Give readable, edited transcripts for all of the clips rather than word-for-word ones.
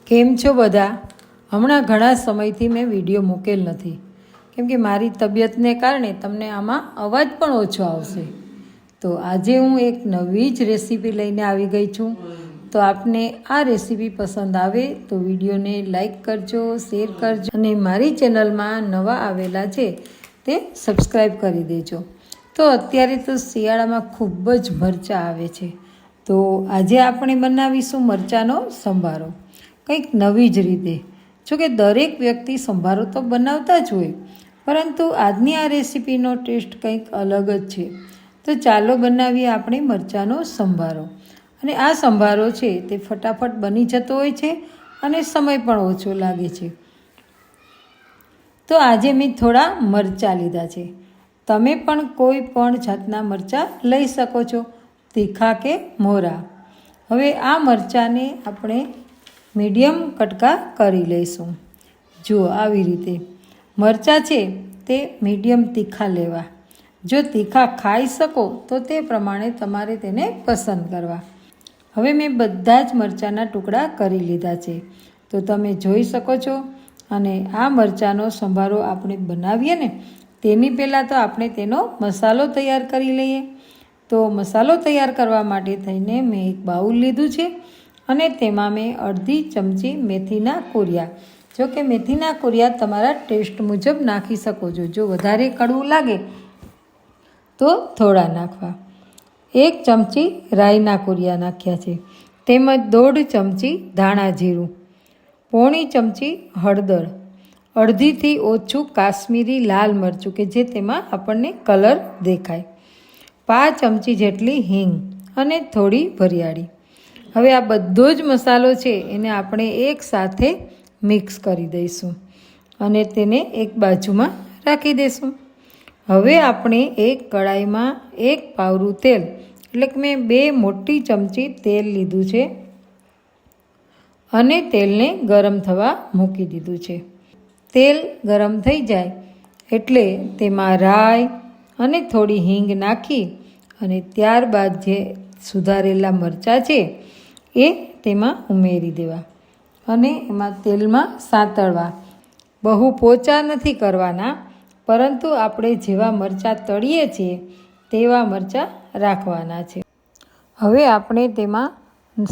કેમ છો બધા? હમણાં ઘણા સમયથી મેં વિડીયો મૂકેલ નથી, કેમ કે મારી તબિયતને કારણે તમને આમાં અવાજ પણ ઓછો આવશે. તો આજે હું એક નવી જ રેસીપી લઈને આવી ગઈ છું. તો આપને આ રેસીપી પસંદ આવે તો વિડીયોને લાઈક કરજો, શેર કરજો અને મારી ચેનલમાં નવા આવેલા છે તે સબસ્ક્રાઈબ કરી દેજો. તો અત્યારે તો શિયાળામાં ખૂબ જ મરચાં આવે છે, તો આજે આપણે બનાવીશું મરચાંનો સંભારો, કંઈક નવી જ રીતે. જોકે દરેક વ્યક્તિ સંભારો તો બનાવતા જ હોય, પરંતુ આજની આ રેસીપીનો ટેસ્ટ કંઈક અલગ જ છે. તો ચાલો બનાવીએ આપણે મરચાંનો સંભારો. અને આ સંભારો છે તે ફટાફટ બની જતો હોય છે અને સમય પણ ઓછો લાગે છે. તો આજે મેં થોડા મરચાં લીધા છે. તમે પણ કોઈ પણ જાતના મરચાં લઈ શકો છો, તીખા કે મોરા. હવે આ મરચાંને આપણે મીડિયમ કટકા કરી લઈશું. જુઓ, આવી રીતે મરચાં છે તે મીડિયમ તીખા લેવા. જો તીખા ખાઈ શકો તો તે પ્રમાણે તમારે તેને પસંદ કરવા. હવે મેં બધા જ મરચાંના ટુકડા કરી લીધા છે, તો તમે જોઈ શકો છો. અને આ મરચાંનો સંભારો આપણે બનાવીએ ને તેની પહેલાં તો આપણે તેનો મસાલો તૈયાર કરી લઈએ. તો મસાલો તૈયાર કરવા માટે થઈને મેં એક બાઉલ લીધું છે અને તેમાં મેં અડધી ચમચી મેથીના કુરિયા, જો કે મેથીના કુરિયા તમારા ટેસ્ટ મુજબ નાખી શકો છો. જો વધારે કડવું લાગે તો થોડા નાખવા. 1 ચમચી રાઈના કુરિયા નાખ્યા છે, તેમજ 1.5 ચમચી ધાણા જીરું, 1/4 ચમચી હળદર, અડધીથી ઓછું કાશ્મીરી લાલ મરચું કે જે તેમાં આપણને કલર દેખાય, 5 ચમચી જેટલી હિંગ અને થોડી વરિયાળી. હવે આ બધો જ મસાલો છે એને આપણે એક સાથે મિક્સ કરી દઈશું અને તેને એક બાજુમાં રાખી દઈશું. હવે આપણે એક કડાઈમાં 1 પાવરું તેલ, એટલે કે મેં 2 મોટી ચમચી તેલ લીધું છે અને તેલને ગરમ થવા મૂકી દીધું છે. તેલ ગરમ થઈ જાય એટલે તેમાં રાઈ અને થોડી હિંગ નાખી અને ત્યારબાદ જે સુધારેલા મરચાં છે એ તેમાં ઉમેરી દેવા અને એમાં તેલમાં સાંતળવા. બહુ પોચા નથી કરવાના, પરંતુ આપણે જેવા મરચાં તળીએ છીએ તેવા મરચાં રાખવાના છે. હવે આપણે તેમાં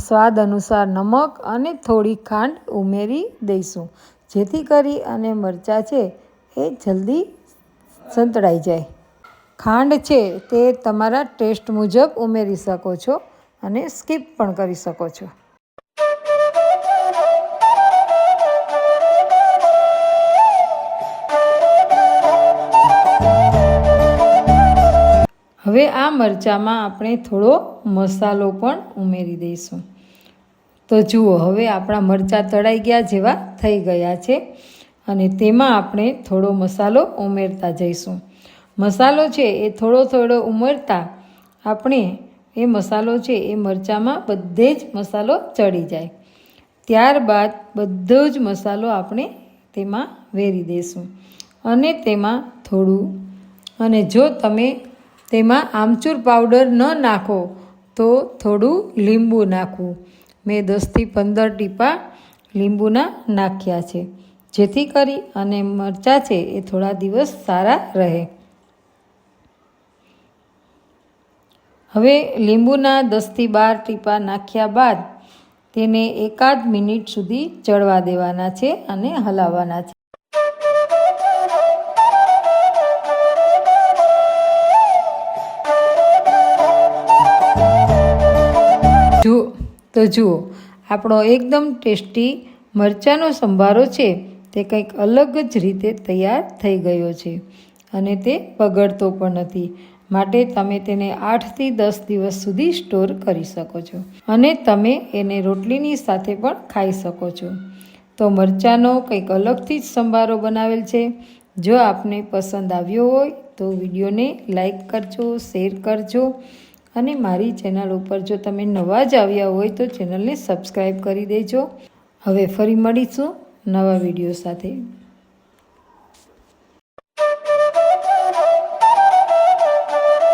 સ્વાદ અનુસાર નમક અને થોડી ખાંડ ઉમેરી દઈશું, જેથી કરી અને મરચાં છે એ જલ્દી સંતળાઈ જાય. ખાંડ છે તે તમારા ટેસ્ટ મુજબ ઉમેરી શકો છો અને સ્કીપ પણ કરી શકો છો. હવે આ મરચાંમાં આપણે થોડો મસાલો પણ ઉમેરી દઈશું. તો જુઓ, હવે આપણા મરચાં તળાઈ ગયા જેવા થઈ ગયા છે અને તેમાં આપણે થોડો મસાલો ઉમેરતા જઈશું. મસાલો છે એ થોડો ઉમેરતા આપણે એ મસાલો છે એ મરચાંમાં બધે જ મસાલો ચડી જાય. ત્યારબાદ બધો જ મસાલો આપણે તેમાં વેરી દઈશું અને તેમાં થોડું, અને જો તમે તેમાં આમચૂર પાવડર ન નાખો તો થોડું લીંબુ નાખવું. મેં 10થી 15 ટીપા લીંબુના નાખ્યા છે, જેથી કરી અને મરચાં છે એ થોડા દિવસ સારા રહે. હવે લીંબુના 10થી 12 ટીપા નાખ્યા બાદ તેને 1-8 મિનિટ સુધી ચડવા દેવાના છે અને હલાવવાના છે. જુઓ, આપણો એકદમ ટેસ્ટી મરચાંનો સંભારો છે તે કંઈક અલગ જ રીતે તૈયાર થઈ ગયો છે અને તે બગડતો પણ નથી. માટે તમે તેને 8થી 10 દિવસ સુધી સ્ટોર કરી શકો છો અને તમે એને રોટલીની સાથે પણ ખાઈ શકો છો. તો મરચાંનો કંઈક અલગથી જ સંભારો બનાવેલ છે. જો આપને પસંદ આવ્યો હોય તો વિડીયોને લાઈક કરજો, શેર કરજો અને મારી ચેનલ ઉપર જો તમે નવા જ આવ્યા હોય તો ચેનલને સબસ્ક્રાઈબ કરી દેજો. હવે ફરી મળીશું નવા વિડીયો સાથે.